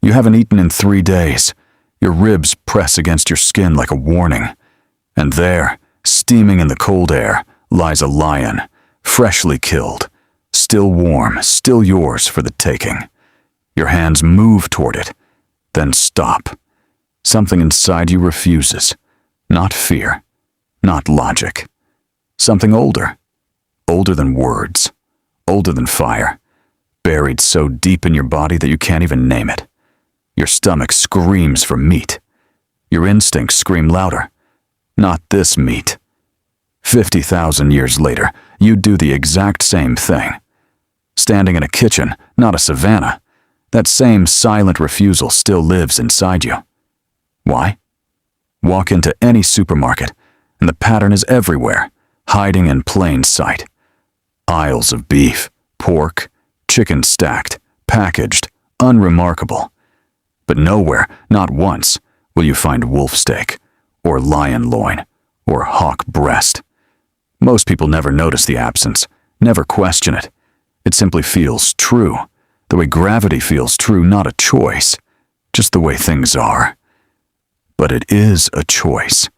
You haven't eaten in 3 days. Your ribs press against your skin like a warning. And there, steaming in the cold air, lies a lion, freshly killed, still warm, still yours for the taking. Your hands move toward it, then stop. Something inside you refuses. Not fear, not logic. Something older. Older than words. Older than fire. Buried so deep in your body that you can't even name it. Your stomach screams for meat. Your instincts scream louder. Not this meat. 50,000 years later, you do the exact same thing. Standing in a kitchen, not a savanna, that same silent refusal still lives inside you. Why? Walk into any supermarket, and the pattern is everywhere, hiding in plain sight. Aisles of beef, pork, chicken stacked, packaged, unremarkable. But nowhere, not once, will you find wolf steak, or lion loin, or hawk breast. Most people never notice the absence, never question it. It simply feels true, the way gravity feels true, not a choice, just the way things are. But it is a choice.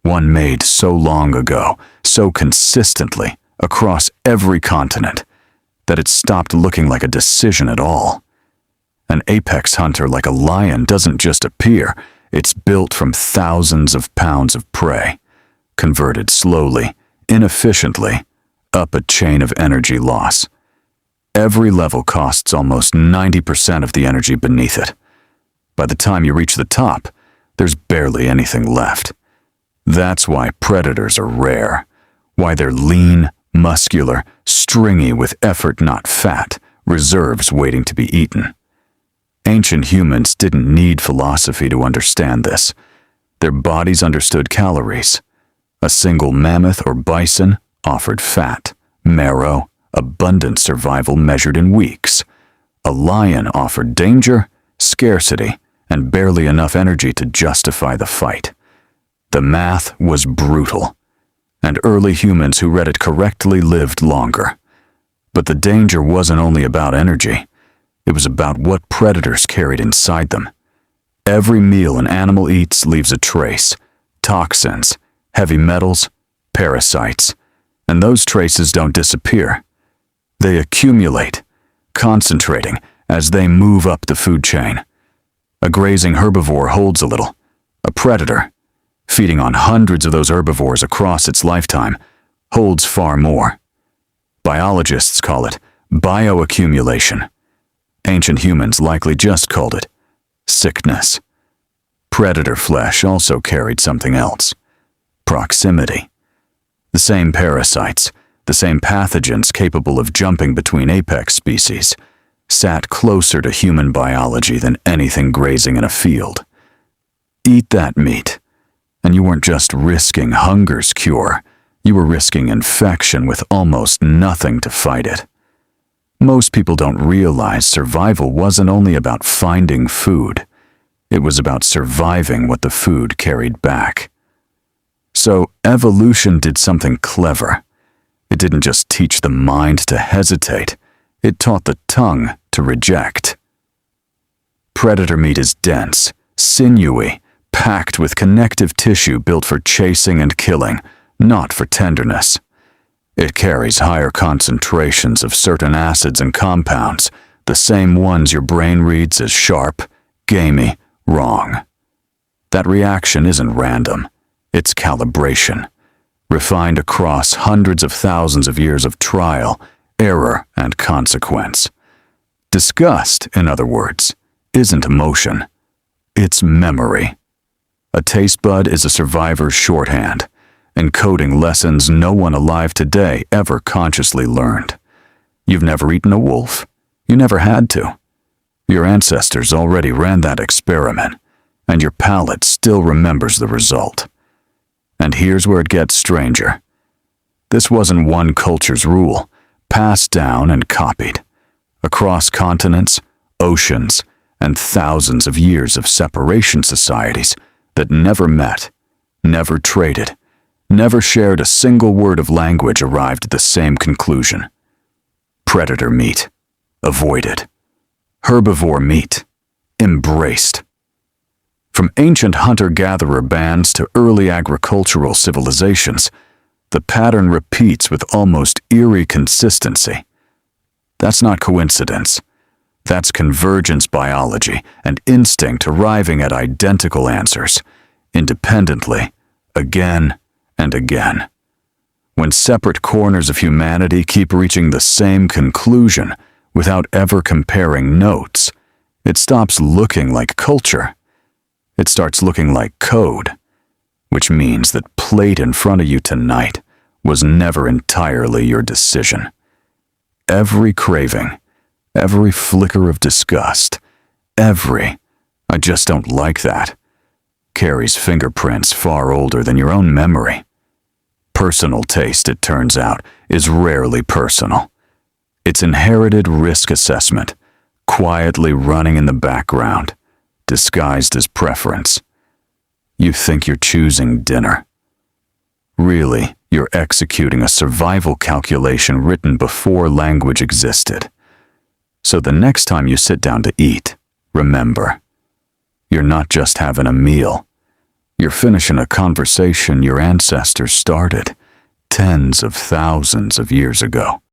One made so long ago, so consistently, across every continent, that it stopped looking like a decision at all. An apex hunter like a lion doesn't just appear, it's built from thousands of pounds of prey, converted slowly, inefficiently, up a chain of energy loss. Every level costs almost 90% of the energy beneath it. By the time you reach the top, there's barely anything left. That's why predators are rare, why they're lean, muscular, stringy with effort not fat, reserves waiting to be eaten. Ancient humans didn't need philosophy to understand this. Their bodies understood calories. A single mammoth or bison offered fat, marrow, abundant survival measured in weeks. A lion offered danger, scarcity, and barely enough energy to justify the fight. The math was brutal, and early humans who read it correctly lived longer. But the danger wasn't only about energy. It was about what predators carried inside them. Every meal an animal eats leaves a trace: toxins, heavy metals, parasites. And those traces don't disappear. They accumulate, concentrating as they move up the food chain. A grazing herbivore holds a little. A predator, feeding on hundreds of those herbivores across its lifetime, holds far more. Biologists call it bioaccumulation. Ancient humans likely just called it sickness. Predator flesh also carried something else: proximity. The same parasites, the same pathogens capable of jumping between apex species, sat closer to human biology than anything grazing in a field. Eat that meat, and you weren't just risking hunger's cure, you were risking infection with almost nothing to fight it. Most people don't realize survival wasn't only about finding food. It was about surviving what the food carried back. So evolution did something clever. It didn't just teach the mind to hesitate, it taught the tongue to reject. Predator meat is dense, sinewy, packed with connective tissue built for chasing and killing, not for tenderness. It carries higher concentrations of certain acids and compounds, the same ones your brain reads as sharp, gamey, wrong. That reaction isn't random, it's calibration, refined across hundreds of thousands of years of trial, error, and consequence. Disgust, in other words, isn't emotion, it's memory. A taste bud is a survivor's shorthand, encoding lessons no one alive today ever consciously learned. You've never eaten a wolf. You never had to. Your ancestors already ran that experiment, and your palate still remembers the result. And here's where it gets stranger. This wasn't one culture's rule, passed down and copied. Across continents, oceans, and thousands of years of separation societies that never met, never traded, never shared a single word of language arrived at the same conclusion. Predator meat, avoided. Herbivore meat, embraced. From ancient hunter-gatherer bands to early agricultural civilizations, the pattern repeats with almost eerie consistency. That's not coincidence. That's convergence biology and instinct arriving at identical answers, independently, again and again. When separate corners of humanity keep reaching the same conclusion without ever comparing notes, it stops looking like culture. It starts looking like code, which means that plate in front of you tonight was never entirely your decision. Every craving, every flicker of disgust, every "I just don't like that" carries fingerprints far older than your own memory. Personal taste, it turns out, is rarely personal. It's inherited risk assessment, quietly running in the background, disguised as preference. You think you're choosing dinner. Really, you're executing a survival calculation written before language existed. So the next time you sit down to eat, remember, you're not just having a meal. You're finishing a conversation your ancestors started tens of thousands of years ago.